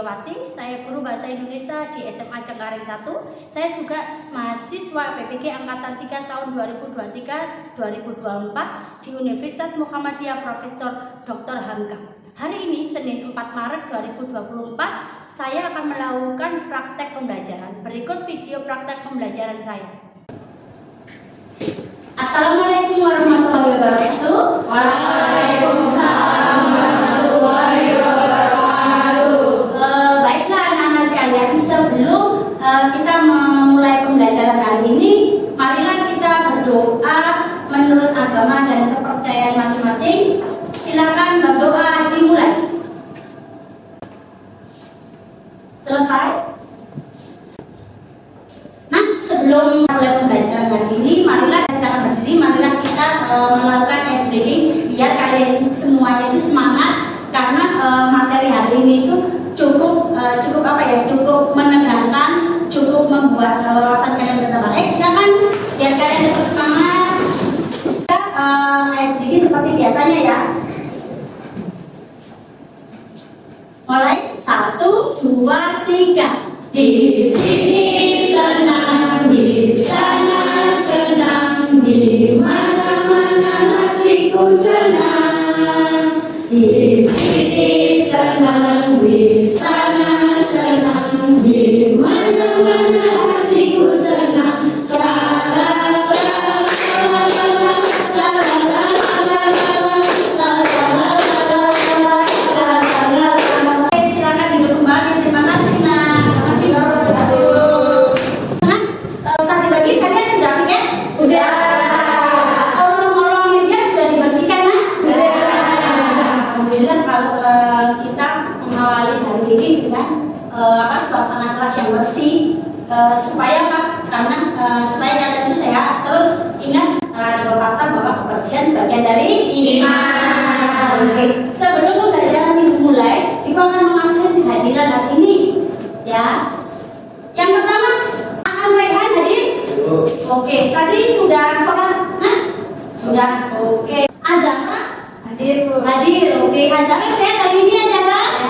Setiawati, saya guru Bahasa Indonesia di SMA Cengkareng 1. Saya juga mahasiswa PPG Angkatan 3 tahun 2023-2024 di Universitas Muhammadiyah Profesor Dr. Hamka. Hari ini, Senin 4 Maret 2024, saya akan melakukan praktek pembelajaran. Berikut video praktek pembelajaran saya. Assalamualaikum warahmatullahi wabarakatuh. Waalaikumsalam warahmatullahi wabarakatuh. Baiklah anak-anak sekalian, sebelum kita memulai pembelajaran hari ini, marilah kita berdoa menurut agama dan kepercayaan masing-masing. Silakan berdoa, dimulai. Selesai? Nah, sebelum mulai pembelajaran hari ini, marilah kita melakukan ice breaking biar kalian semuanya itu semangat, karena materi hari ini itu cukup menegangkan, cukup membuat wawasan kalian bertambah. Silakan biar kalian tetap semangat. Ice breaking seperti biasanya ya. Mulai 1, 2, 3. Di sini senang, di sana senang, di mana-mana hatiku senang. Di sini senang, di sana senang, di mana-mana hatiku senang. Suasana kelas yang bersih, supaya supaya kalian itu sehat. Terus ingat, ada pepatah bahwa kebersihan sebagian dari iman. Oke. Sebelum pembelajaran dimulai, Ibu akan mengabsen kehadiran hari ini, ya. Yang pertama, akan Raihan hadir. Oke. Tadi sudah sholat, sudah. Oke. Azara Hadir, Bu. hadir. Oke. Azara sehat hari ini, Azara?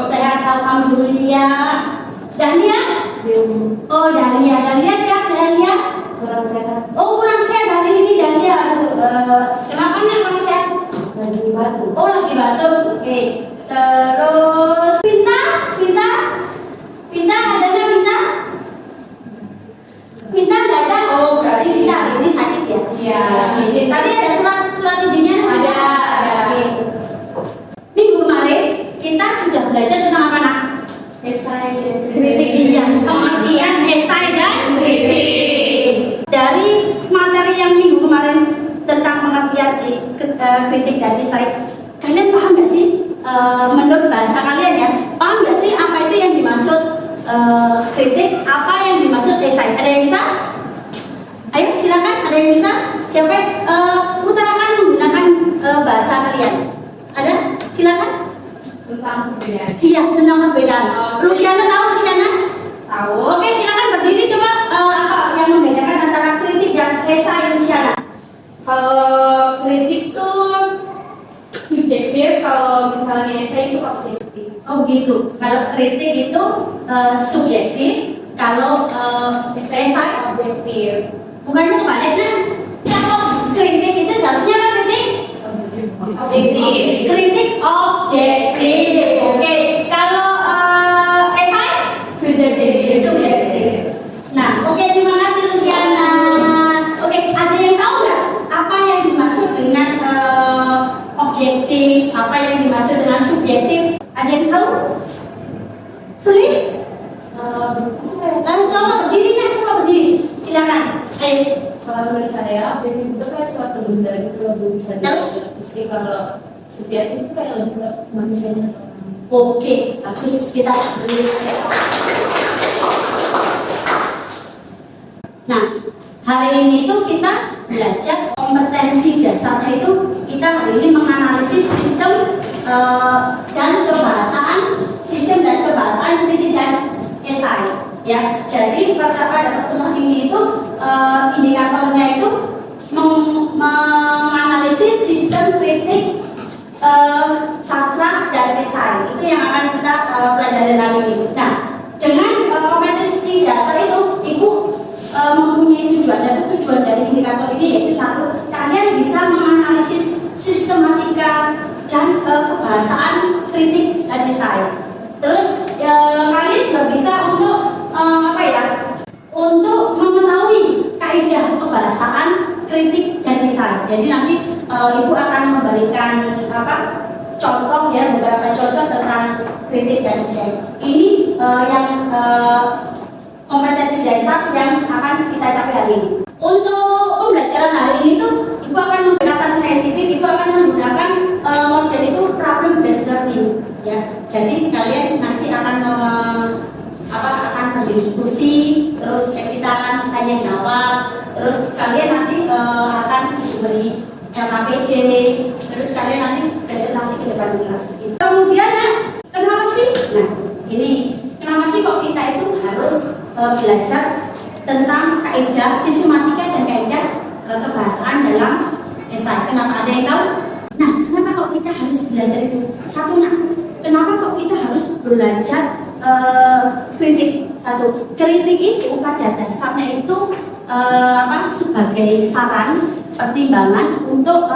Sehat, alhamdulillah. Dahlia? Oh, Dahlia sehat, Dahlia? Kurang sehat. Oh, kurang sehat hari ini, Dahlia. Kenapa nih kurang sehat? Lagi batuk. Oh, lagi batuk. Oke. Terus Pinta ada nggak Pinta? Pinta nggak ada. Oh, berarti Pinta hari ini sakit ya? Iya. Tadi ada surat izinnya? Ada. Oke. Minggu kemarin kita sudah belajar tentang apa, nak? Esai dan Kritik. Iya, pengertian esai dan kritik. Dari materi yang minggu kemarin tentang pengertian kritik dan esai, kalian paham nggak sih? Menurut bahasa kalian ya, paham nggak sih apa itu yang dimaksud kritik, apa yang dimaksud esai? Ada yang bisa? Ayo silakan, ada yang bisa? Siapa? Utarakan menggunakan bahasa kalian. Ada? Silakan. tentang perbedaan. Iya, tentang perbedaan. Luciana tahu, Luciana? Tahu. Oke, silakan berdiri coba, apa yang membedakan antara kritik dan esai, Luciana? Kalau kritik tuh subjektif, kalau misalnya esai itu objektif. Oh begitu. Kalau kritik itu subjektif, kalau esai Objektif. bukannya kebaliknya. Kalau kritik itu seharusnya apa kritik? Objektif. Kritik objektif. Oke. Kalau esai subjektif. Nah, oke, terima kasih Luciana. Oke, ada yang tahu nggak apa yang dimaksud dengan objektif, apa yang dimaksud dengan subjektif? Ada yang tahu? Tulis. Coba berdiri, coba berdiri. Silakan. Ayo. Kalau menurut saya, objektif itu kayak suatu benda itu lebih bisa didefinisi. Kalau subjektif itu kayak lebih ke manusianya. Oke, bagus, kita berdiri. Nah, hari ini tuh kita belajar kompetensi dasarnya itu, kita hari ini menganalisis sistem dan kebahasaan kritik dan esai. Ya, jadi pada pertemuan ini itu indikatornya itu menganalisis sistem kritik, sastra dan esai. Itu yang akan kita pelajari hari dan esai. Terus kalian juga bisa untuk untuk mengetahui kaidah pembahasan kritik dan esai. Jadi nanti ibu akan memberikan contoh ya, beberapa contoh tentang kritik dan esai. Ini yang kompetensi dasar yang akan kita capai hari ini. Untuk pembelajaran hari ini tuh ibu akan menggunakan saintifik, ibu akan menggunakan model itu problem based learning ya. Jadi kalian nanti akan akan berdiskusi, terus kita akan tanya jawab, terus kalian nanti akan diberi LKPJ, terus kalian nanti presentasi ke depan kelas. Kemudian kenapa sih? Nah ini kenapa sih kok kita itu harus belajar tentang kaidah sistematika dan kaidah kebahasaan dalam esai? Kenapa, ada yang tahu? Nah, kenapa kok kita harus belajar itu? Satu, kenapa kok kita harus belajar kritik? Satu, kritik itu pada dasarnya itu sebagai saran pertimbangan untuk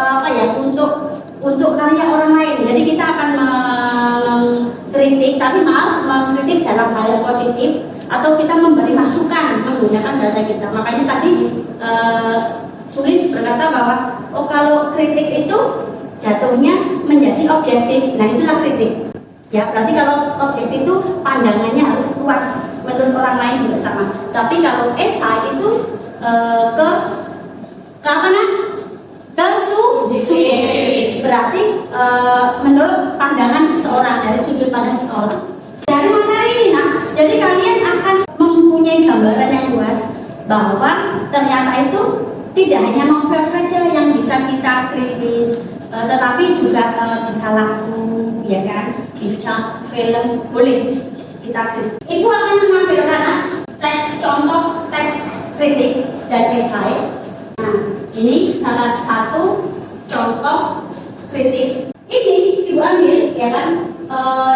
untuk karya orang lain. Jadi kita akan mengkritik, tapi mengkritik dalam hal yang positif, atau kita memberi masukan menggunakan bahasa kita. Makanya tadi Sulis berkata bahwa kalau kritik itu jatuhnya menjadi objektif. Nah itulah kritik. Ya berarti kalau objektif itu pandangannya harus luas, menurut orang lain juga sama. Tapi kalau esai itu ke subjektif. Berarti menurut pandangan seseorang, dari sudut pandang seseorang. Dari materi ini, jadi kalian akan mempunyai gambaran yang luas bahwa ternyata itu tidak hanya novel saja yang bisa kita kritis, tetapi juga bisa lagu, ya kan, bisa film, boleh kita kritis. Ibu akan menampilkan contoh teks kritik dan esai. Nah, ini salah satu contoh kritik. Ini ibu ambil, ya kan,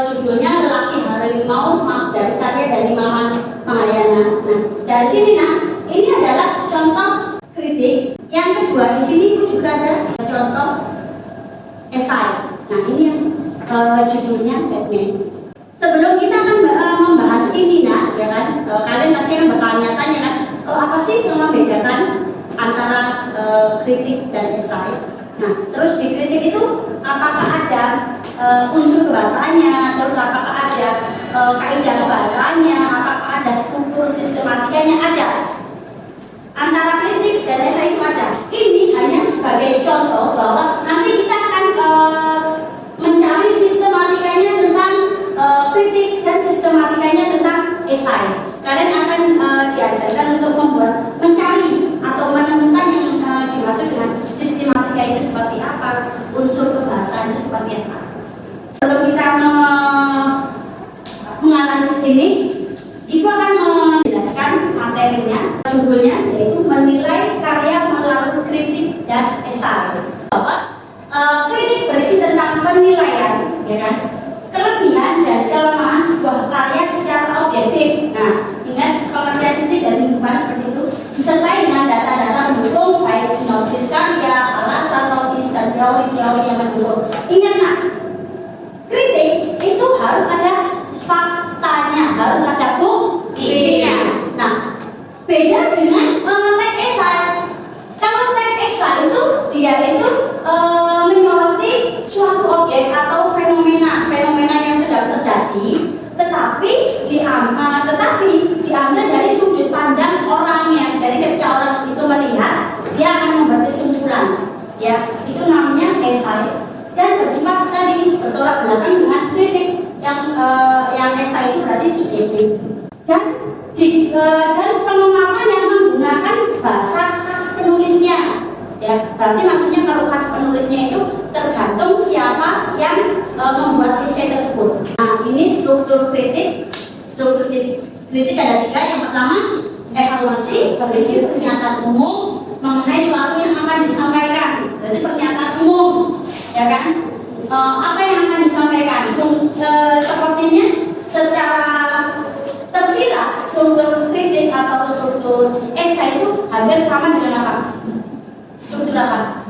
judulnya Lelaki Harimau dari karya dari Maman Mahayana. Nah, dari sini ini adalah contoh kritik. Yang kedua di sini pun juga ada contoh esai. Nah, ini yang judulnya Batman. Sebelum kita akan membahas ini, ya kan, kalian pasti akan bertanya-tanya kan, apa sih yang membedakan antara kritik dan esai? Nah, terus di kritik itu apakah ada unsur kebahasaannya, terus apakah ada kaidah kebahasaannya, apakah ada struktur sistematikanya? Ada. Antara kritik dan esai itu ada. Ini hanya sebagai contoh bahwa nanti kita akan mencari sistematikanya tentang kritik dan sistematikanya tentang esai. Kalian akan diajarkan untuk mencari atau menemukan yang dimaksud dengan sistematika itu seperti apa, unsur kebahasaan itu seperti apa. Sebelum kita menganalisis ini, ibu akan menjelaskan materinya. Judulnya yaitu menilai karya melalui kritik dan esai. Bahwa kritik berisi tentang penilaian, ya kan, kelebihan dan kelemahan sebuah karya secara objektif. Nah, ingat pengertian kritik dan lingkungan seperti itu disertai dengan data-data mendukung, baik sinopsis karya, alasan logis dan teori-teori yang mendukung. Ingat kritik itu harus ada faktanya, harus ada buktinya. Nah, beda dengan teks esai. Kalau teks esai itu dia itu menyoroti suatu objek atau fenomena yang sedang terjadi, tetapi diambil dari sudut pandang orangnya. Jadi ketika orang itu melihat, dia akan membuat kesimpulan. Ya, itu namanya esai. Dan bersifat tadi bertolak belakang dengan kritik yang esai itu berarti subjektif. Dan pengemasan yang menggunakan bahasa khas penulisnya. Ya, berarti maksudnya kalau khas penulisnya itu tergantung siapa yang membuat esai tersebut. Nah, ini struktur kritik. Struktur kritik ada 3. Yang pertama, evaluasi, berisi pernyataan umum mengenai suatu yang akan disampaikan. Berarti pernyataan umum, ya kan? Apa yang akan disampaikan? Sepertinya secara tersirat struktur kritik atau struktur esai itu hampir sama dengan apa? Struktur apa?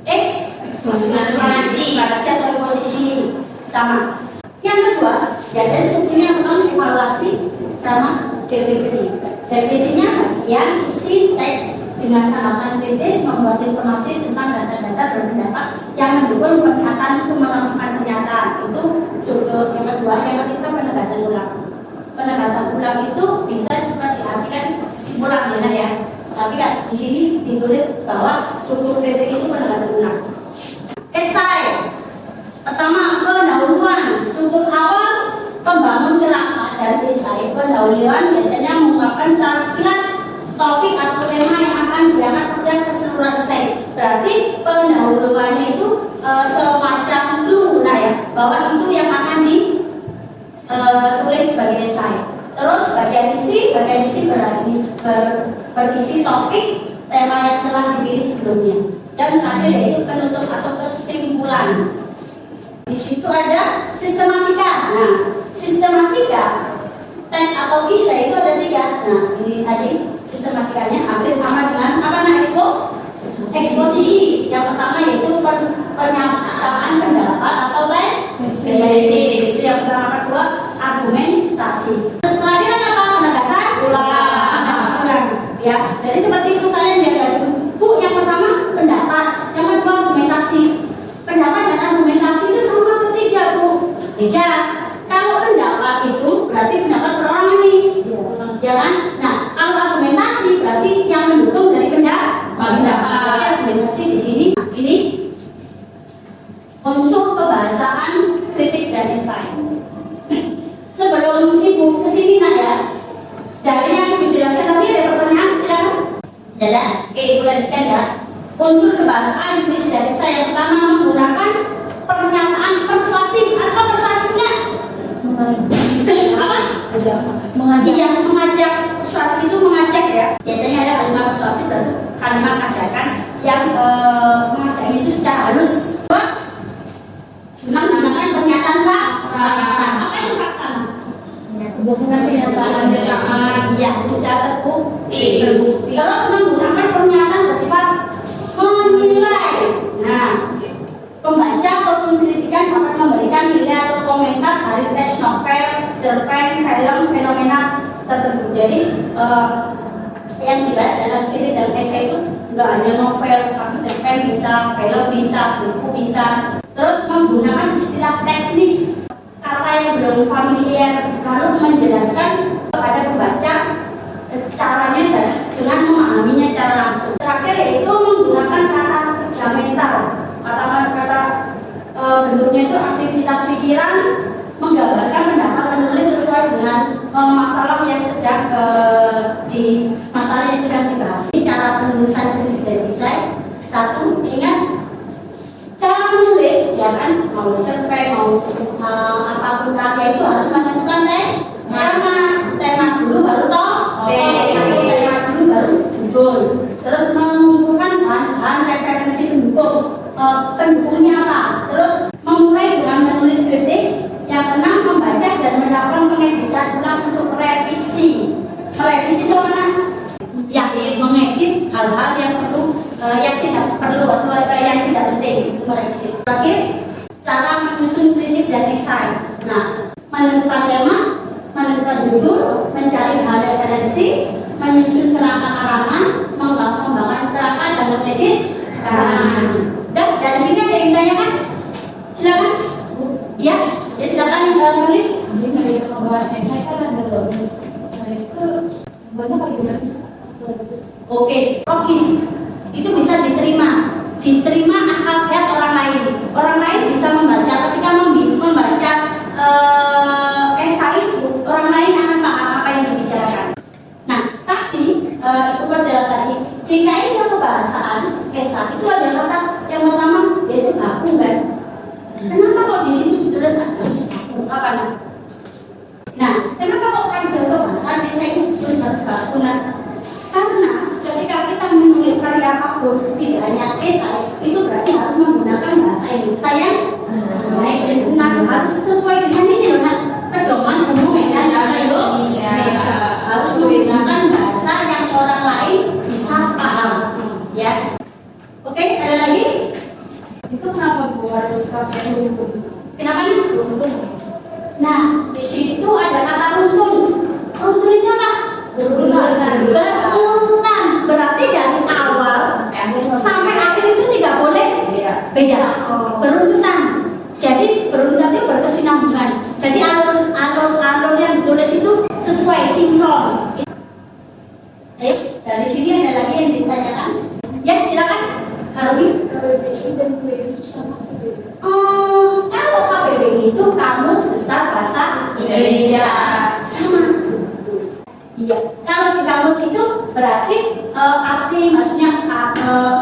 Eksplanasi atau posisi sama. Yang yang kedua, ya dari strukturnya yang pertama evaluasi sama deskripsi. Deskripsinya bagian isi teks dengan tanggapan kritis, membuat informasi tentang data-data berpendapat yang mendukung pernyataan itu melakukan pernyataan. Itu struktur yang kedua. Yang ketiga penegasan ulang. Penegasan ulang itu bisa juga diartikan kesimpulan ya. Tapi kan di sini ditulis bahwa struktur kritik itu penegasan ulang. Esai pertama pendahuluan. Struktur awal pembangun kerangka dari esai. Pendahuluan biasanya mengungkapkan secara sekilas topik atau tema yang akan diangkat pada keseluruhan esai. Berarti pendahuluannya itu semacam clue ya, bahwa itu yang akan ditulis sebagai esai. Terus bagian isi berisi topik tema yang telah dipilih sebelumnya. Dan terakhir yaitu penutup atau kesimpulan. Di situ ada sistematika. Nah, sistematika teks atau isya itu ada 3. Nah, ini tadi sistematikanya hampir sama dengan apa eksposisi. Yang pertama yaitu pernyataan pendapat atau tesis. Yang kedua argumentasi. Terakhir apa? Penegasan ulang. Ya, jadi seperti itu kalian lihat Bu, yang pertama pendapat, yang kedua argumentasi. Pendapat dan argumentasi itu sama atau tidak, Bu? Beda. Kalau pendapat itu berarti pendapat perorangan nih, ya kan? Nah, kalau argumentasi berarti yang mendukung dari pendapat. Argumentasi di sini, ini unsur kebahasaan kritik dan esai. Sebelum Ibu kesini ya, dari yang Ibu jelaskan tadi ada pertanyaan, silakan. Ada, Ibu lanjutkan ya. Unsur kebahasaan kritik dan esai yang pertama menggunakan pernyataan persuasif atau persuasifnya. Apa? Mengajak. Yang mengajak, persuasif itu mengajak ya. Biasanya ada kalimat persuasif berarti kalimat ajakan yang mengajaknya itu secara halus. Menggunakan pernyataan fakta. Apa itu fakta? Kenyataan ya sudah terbukti. Terus menggunakan pernyataan bersifat menilai. Nah, pembaca ataupun kritikan dapat memberikan nilai atau komentar dari teks novel, cerpen, film, fenomena tertentu. Jadi yang dibahas dalam kritik dan esai itu nggak hanya novel, tapi cerpen bisa, film bisa, buku bisa. Terus menggunakan istilah teknis, kata yang belum familiar, lalu menjelaskan kepada pembaca caranya dengan memahaminya secara langsung. Terakhir yaitu menggunakan kata kerja mental. Kata-kata bentuknya itu aktivitas pikiran, menggambarkan pendapat penulis sesuai dengan masalah yang sedang dibahas. Cara penulisan kritik dan esai. Satu, ingat cara menulis, ya kan, mau cerpen, mau apapun karya itu harus menentukan tema dulu baru tema dulu baru judul. Terus mengumpulkan bahan-bahan referensi pendukungnya apa. Terus memulai dengan menulis kritik. Yang keenam, membaca dan melakukan pengeditan ulang untuk revisi. Merevisi itu mana? Ya, mengedit hal-hal yang perlu, yang tidak perlu atau yang tidak penting itu merevisi. Terakhir, cara menyusun kritik dan esai. Nah, menentukan tema, menentukan judul, mencari bahan referensi, menyusun kerangka halaman, mengembangkan kerangka dan mengedit karangan. Dan dari sini ada yang ditanyakan? Silakan. Ya, ya silakan tulis. Jadi mereka membahas esai kan ada logis. Nah itu banyak bagaimana sih? Oke, logis itu bisa diterima akal sehat orang lain. Orang lain bisa membaca ketika membaca esai itu, orang lain akan paham apa yang dibicarakan. Nah, tadi itu perjelas lagi. Jika ini kebahasaan esai itu ada kata yang pertama yaitu baku kan. Kenapa kok di situ ditulis harus baku apa nah? Nah, kenapa kok kaidah kebahasaan esai itu ditulis harus baku nah? Karena ketika kita menulis karya apapun, tidak hanya esai, itu berarti harus menggunakan bahasa Indonesia yang baik dan benar, harus sesuai dengan ini loh, pedoman umum bahasa Indonesia. Harus menggunakan bahasa yang orang lain bisa paham, ya. Oke, ada lagi? Itu kenapa Bu harus pakai hukum? Kenapa nih? Hukum. Ya, kalau di kamus itu berarti arti, maksudnya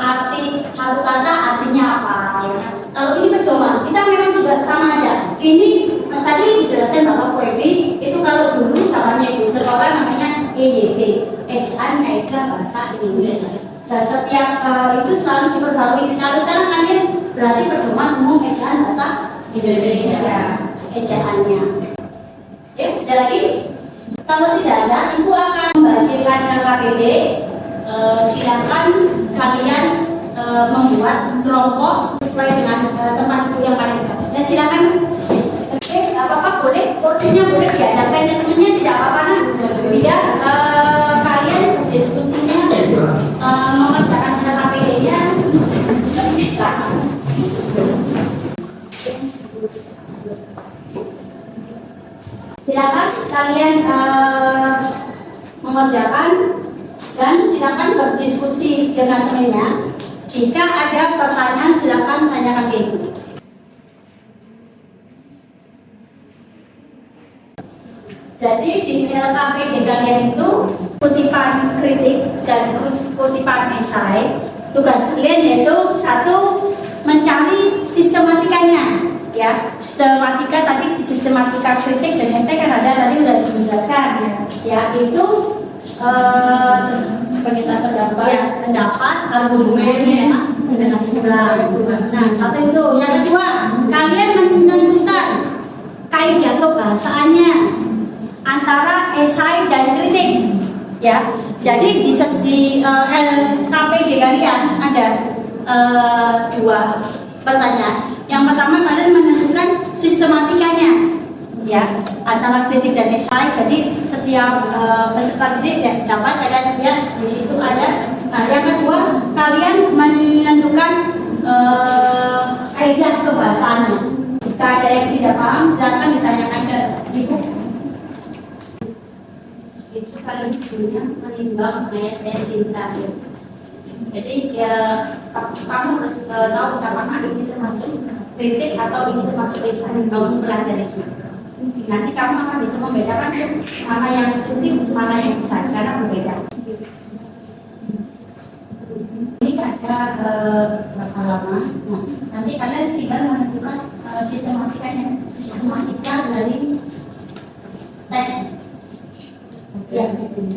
arti satu kata artinya apa? Ya. Kalau ini pedoman, kita memang juga sama aja. Ini tadi dijelaskan Bapak Webi, itu kalau dulu namanya di sekolah namanya EYD, Ejaan Kaidah Bahasa Indonesia. Dan setiap itu selalu diperbarui. Kalau sekarang kalian berarti pedoman umum ejaan bahasa Indonesia, ejaannya. Ya, ada lagi? Kalau tidak ada, Ibu akan membagikan KPD. Silakan kalian membuat kelompok sesuai dengan tempat duduk yang kalian dapat. Ya, silakan. Oke, apa-apa boleh, porsinya boleh diadakan teman-temannya, tidak apa-apa nah. Biar kalian diskusinya mengerjakan KPD-nya. Silakan kalian mengerjakan dan silakan berdiskusi dengan temannya. Jika ada pertanyaan silakan tanyakan ke Ibu. Jadi di KPD kalian itu kutipan kritik dan kutipan esai. Tugas kalian yaitu satu, mencari sistematikanya. Ya, sistematika tadi sistematika kritik dan esai kan ada tadi sudah dijelaskan. Ya, itu pendapat, argumen, dan kesimpulan. Nah, satu itu. Yang kedua, kalian menentukan kaidah kebahasaannya antara esai dan kritik. Ya, jadi di KPD kalian ada dua pertanyaan. Yang pertama, kalian menentukan sistematikanya, ya, antara kritik dan esai. Jadi setiap peserta didik dapat kalian lihat di situ ada. Nah, yang kedua, kalian menentukan kaidah kebahasaannya. Jika ada yang tidak paham, silakan ditanyakan ke Ibu. Itu kalian punya menimbang ayat-ayat cinta. Jadi ya, kamu harus tahu apakah ini termasuk kritik atau ini termasuk esai. Kamu pelajari. Nanti kamu akan bisa membedakan mana yang kritik, mana yang esai karena berbeda. Ini ada berapa lama? Nah, nanti kalian tinggal menentukan sistematikanya, sistematika dari teks.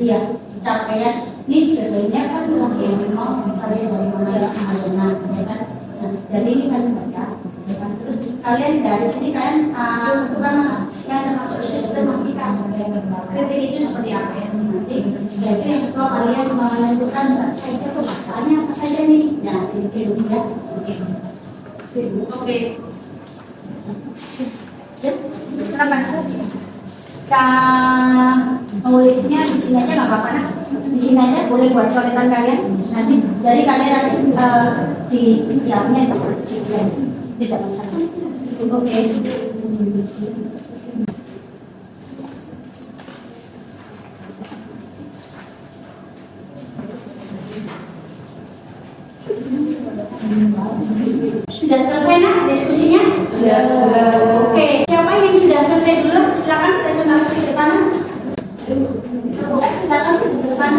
Ya, capaian ini jadinya kan sampai memang sampai dari mana ya kan. Nah, jadi ini kan baca, ya kan. Terus kalian dari sini kan bukan yang termasuk sistematika. Kritik itu seperti apa ya nanti. Jadi yang kedua kalian menentukan kaidah kebahasaannya apa saja nih. Nah, itu ya. Oke. Ya, silakan saja. Nulisnya di sini aja nggak apa-apa nah. Di sini aja boleh buat coretan kalian nanti. Jadi kalian nanti di jamnya tidak masalah. Oke. Sudah selesai nah diskusinya? Sudah. Oke. Siapa yang sudah selesai dulu? Silakan presentasi ke depan. Silakan ke depan.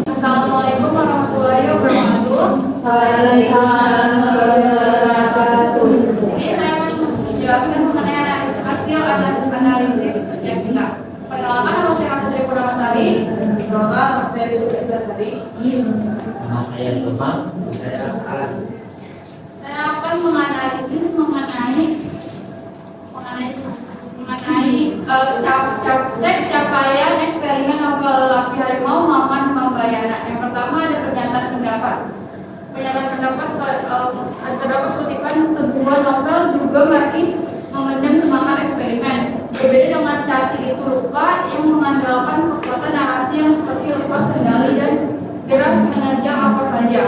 Assalamualaikum warahmatullahi wabarakatuh. Waalaikumsalam warahmatullahi wabarakatuh. Ini saya menjelaskan mengenai analisis kerja kita. Perkenalkan, nama saya Rasudri Purnamasari. Nama saya Rizky Basari. Nama saya Sulman, saya Alan. Saya akan menganalisis teks capaian eksperimen novel Laki Harimau Maman Mambayana. Yang pertama ada pernyataan pendapat. Pernyataan pendapat terdapat kutipan sebuah novel juga masih memendam semangat eksperimen. Berbeda dengan Cati Itu Lupa yang mengandalkan kekuatan narasi yang seperti lepas kendali dan deras menerjang apa saja.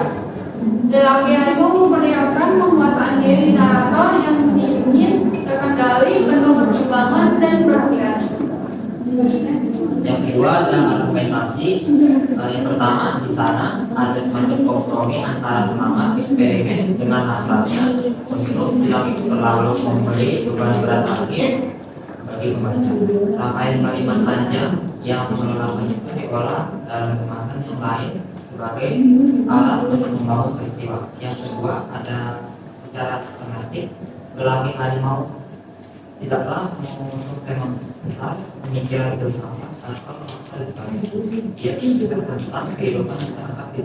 Laki Harimau memperlihatkan penguasaan diri narator yang ingin terkendali, penuh pertimbangan dan berhati-hati. Yang kedua adalah argumentasi. Yang pertama, di sana ada semacam kompromi antara semangat eksperimen dengan hasratnya untuk tidak terlalu memberi beban berat akhir bagi bagi pembaca. Rangkaian kalimat panjang yang mengelakkan itu diolah dalam kemasan yang lain sebagai alat untuk membangun peristiwa. Yang kedua ada secara alternatif, setelah harimau tidaklah mengusung tema besar, pemikiran bersama atau mengakali sekali. Dia juga tentang kehidupan masyarakat di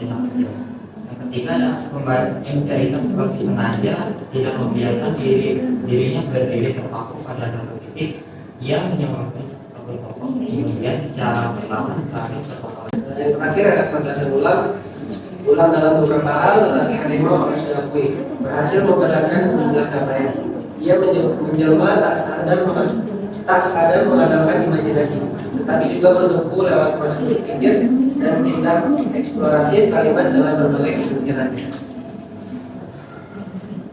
desa kecil. Yang ketiga adalah cerita seperti sengaja tidak membiarkan dirinya berdiri terpaku pada satu titik yang menyebabkan satu tokoh kemudian secara perlahan terakhir terpaku. Yang terakhir ada fantasi ulang dalam beberapa hal, tetapi harimau harus diakui berhasil membedakan sejumlah capaian. Ia menjelma tak sekadar mengandalkan imajinasi, tetapi juga bertumpu lewat proses berpikir dan tindak eksploratif kalimat dalam berbagai kemungkinan.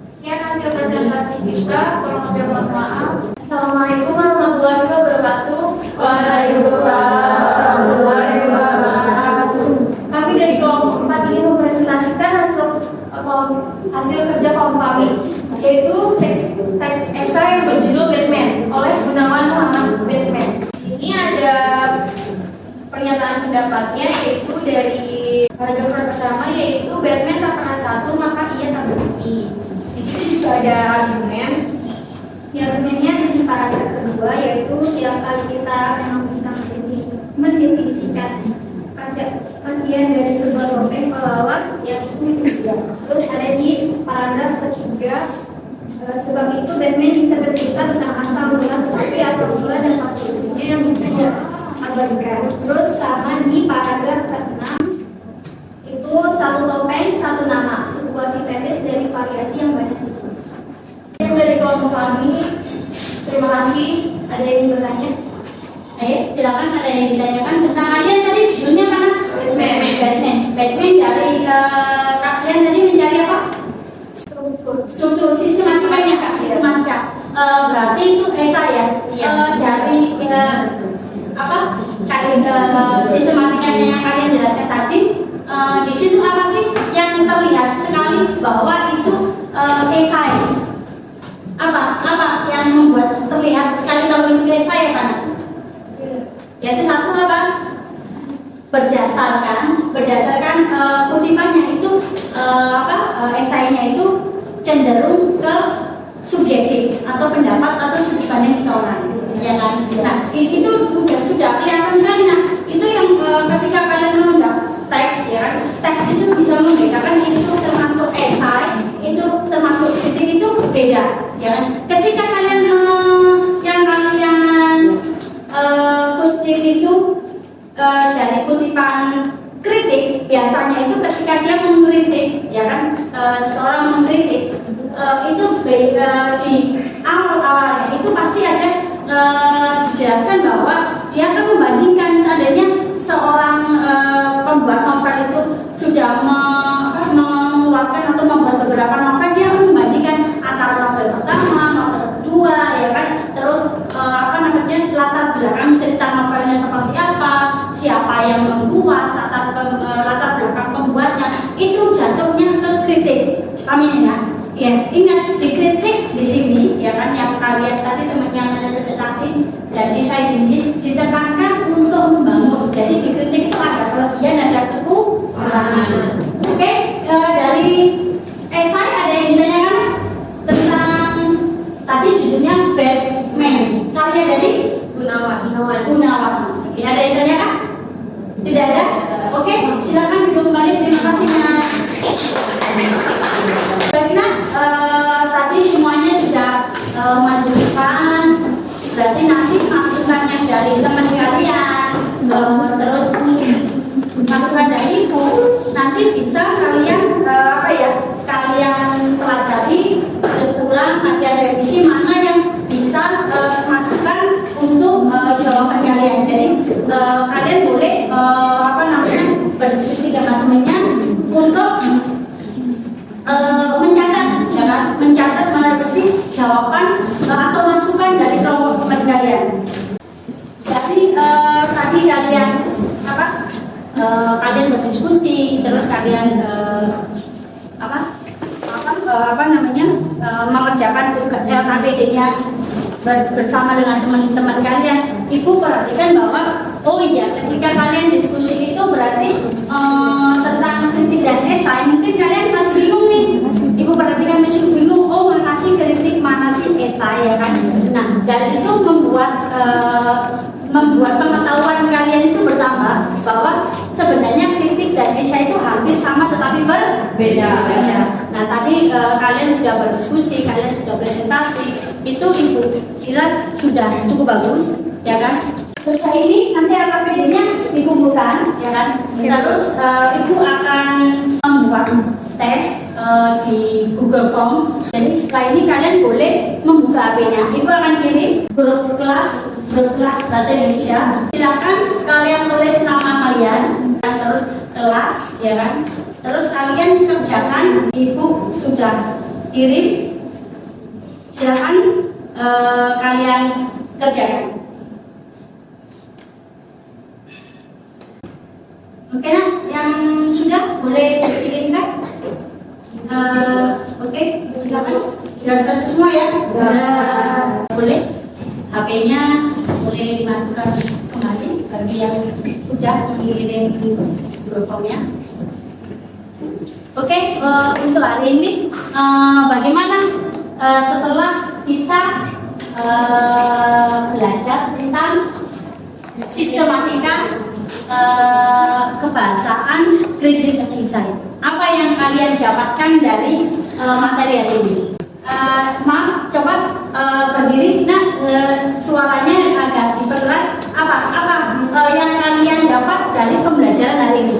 Sekian hasil presentasi kita, kurang lebih mohon maaf. Assalamualaikum warahmatullahi wabarakatuh. Waalaikumsalam warahmatullahi wabarakatuh. Kami dari kelompok 4 ingin mempresentasikan hasil kerja kelompok kami, yaitu teks esai yang berjudul Batman oleh Gunawan Muhammad Batman. Ini ada pernyataan pendapatnya, yaitu dari paragraf pertama, yaitu Batman tak pernah satu maka ia tak berhenti. Di situ juga ada argumen. Argumennya di paragraf kedua, yaitu tiap kali kita memang bisa mendefinisikan kasihan dari sebuah topeng pelawak yang itu juga. Terus ada di paragraf ketiga, sebab itu Batman bisa bercerita tentang asal mula, tetapi asal mula dan konklusinya yang bisa diabadikan. Terus sama di paragraf ke-6, itu satu topeng satu nama, sebuah sintetis dari variasi yang banyak itu. Yang dari kelompok kami, terima kasih. Ada yang ingin bertanya? Ayo, silakan ada yang ditanyakan tentang kalian tadi judulnya apa? Batman dari kalian tadi mencari apa? Struktur sistematikanya kak, sistematika. Berarti itu esai ya? Dari apa? Sistematikanya yang kalian jelaskan tadi. Di situ apa sih yang terlihat sekali bahwa itu esai? Apa yang membuat terlihat sekali kalau itu esai ya kan? Yaitu satu apa? Berdasarkan kutipannya itu esainya itu cenderung ke subjektif atau pendapat atau sudut pandang seseorang, ya kan? Nah itu sudah kelihatan sekali. Nah itu yang ketika kalian membaca teks, ya kan? Teks itu bisa membedakan itu termasuk esai, itu termasuk kritik itu beda, ya kan? Ketika kalian yang kalian kutip itu dari kutipan kritik, biasanya itu ketika dia mengkritik, ya kan, seseorang mengkritik itu di awal-awalnya itu pasti ada dijelaskan bahwa dia akan membandingkan seandainya seorang pembuat novel itu sudah mengeluarkan atau membuat beberapa novel, dia akan membandingkan antara novel pertama, novel kedua, ya kan, terus latar belakang cerita novelnya seperti apa, siapa yang membuat, latar belakang pembuatnya, itu jatuhnya ke kritik. Kami ya, ingat dikritik di sini, ya kan, yang kalian tadi teman yang ada presentasi, jadi saya ditekankan untuk membangun. Jadi dikritik itu ada kelebihan, ada kekurangan. Oke, dari esai ada yang ditanyakan tentang tadi judulnya Batman, karya dari Gunawan. Oke, ada yang ditanyakan? Tidak ada? Oke, silakan duduk kembali. Terima kasih Mas. Baiklah, tadi semuanya sudah menunjukkan, berarti nanti masukan yang dari teman kalian, terus masukan dari ibu, nanti bisa kalian kalian pelajari, terus ulang, nanti ada revisi mana yang bisa masukan untuk jawaban kalian. Jadi kalian boleh berdiskusi dengan temannya untuk mencatat merevisi jawaban atau masukan dari kelompok teman kalian. Jadi tadi kalian kalian berdiskusi, terus kalian mengerjakan tugas KPD-nya bersama dengan teman-teman kalian, ibu perhatikan bahwa oh iya, ketika kalian diskusi itu berarti tentang kritik dan esai, mungkin kalian masih bingung nih. Ibu perhatikan masih bingung, oh mana sih kritik, mana sih esai, ya kan? Nah, dari situ membuat pengetahuan kalian itu bertambah bahwa sebenarnya kritik dan esai itu hampir sama tetapi berbeda. Nah, tadi kalian sudah berdiskusi, kalian sudah presentasi, itu ibu kira sudah cukup bagus, ya kan? Selesai ini nanti AKPD-nya dikumpulkan, ya kan? Terus ibu akan membuat tes di Google Form. Jadi setelah ini kalian boleh membuka HP-nya. Ibu akan kirim grup kelas bahasa Indonesia. Silakan kalian tulis nama kalian, terus kelas, ya kan? Terus kalian kerjakan. Ibu sudah kirim. Silakan kalian kerjakan. Oke, nah, yang sudah boleh dikirimkan. Oke, silakan. Sudah selesai semua ya? Boleh. HP-nya boleh dimasukkan kembali bagi yang sudah mengirim Google Form-nya. Oke, untuk hari ini bagaimana setelah kita belajar tentang sistematika kebahasaan kritik dan esai. Apa yang kalian dapatkan dari materi hari ini? Maaf, coba berdiri. Nah, suaranya agak diperkeras. Apa yang kalian dapat dari pembelajaran hari ini?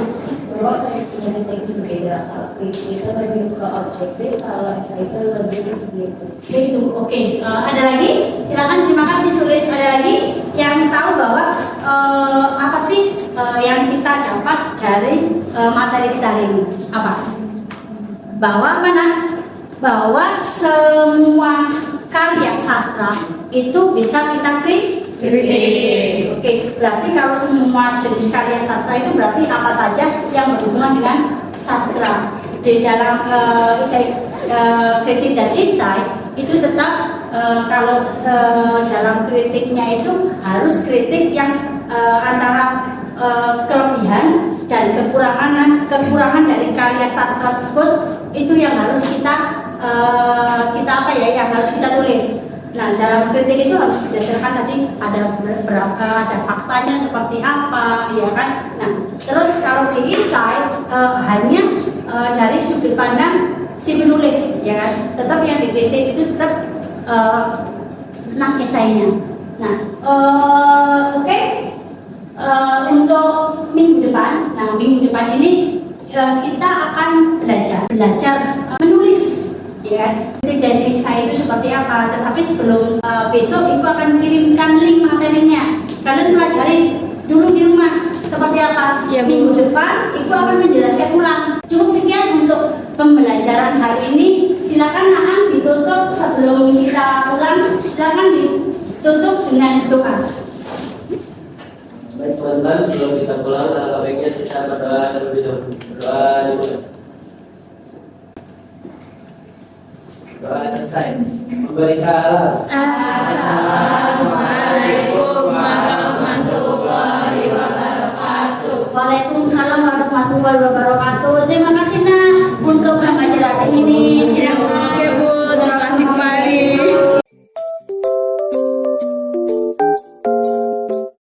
Yang saya itu berbeda. Kalau kritik itu lebih ke objektif, kalau esai itu lebih ke subjektif. Itu oke. Ada lagi? Silakan. Terima kasih Sulis. Ada lagi yang tahu bahwa apa sih yang kita dapat dari materi kita hari ini? Apa sih? Bahwa mana? Bahwa semua karya sastra itu bisa kita kritik. Oke, berarti kalau semua jenis karya sastra itu berarti apa saja yang berhubungan dengan sastra. Di dalam kritik dan esai itu tetap kalau dalam kritiknya itu harus kritik yang antara kelebihan dan kekurangan dari karya sastra tersebut itu yang harus kita yang harus kita tulis. Nah, dalam kritik itu harus berdasarkan tadi ada berapa, ada faktanya seperti apa, ya kan? Nah, terus kalau di esai hanya dari sudut pandang si penulis, ya kan? Tetap yang dikritik itu tetap tentang esainya. Nah, oke. Untuk minggu depan, minggu depan ini kita akan belajar menulis, ya, kritik dan esai itu seperti apa. Tetapi sebelum besok ibu akan kirimkan link materinya. Kalian pelajari dulu di rumah seperti apa. Ya, minggu depan ibu akan menjelaskan ulang. Cukup sekian untuk pembelajaran hari ini. Silakan Naam ditutup sebelum kita pulang. Silakan ditutup dengan doa. Baik teman-teman, sebelum kita pulang, alangkah baiknya kita berdoa terlebih dahulu. Berdoa dimulai. Doa selesai. Memberi salam. Assalamualaikum warahmatullahi wabarakatuh. Waalaikumsalam warahmatullahi wabarakatuh.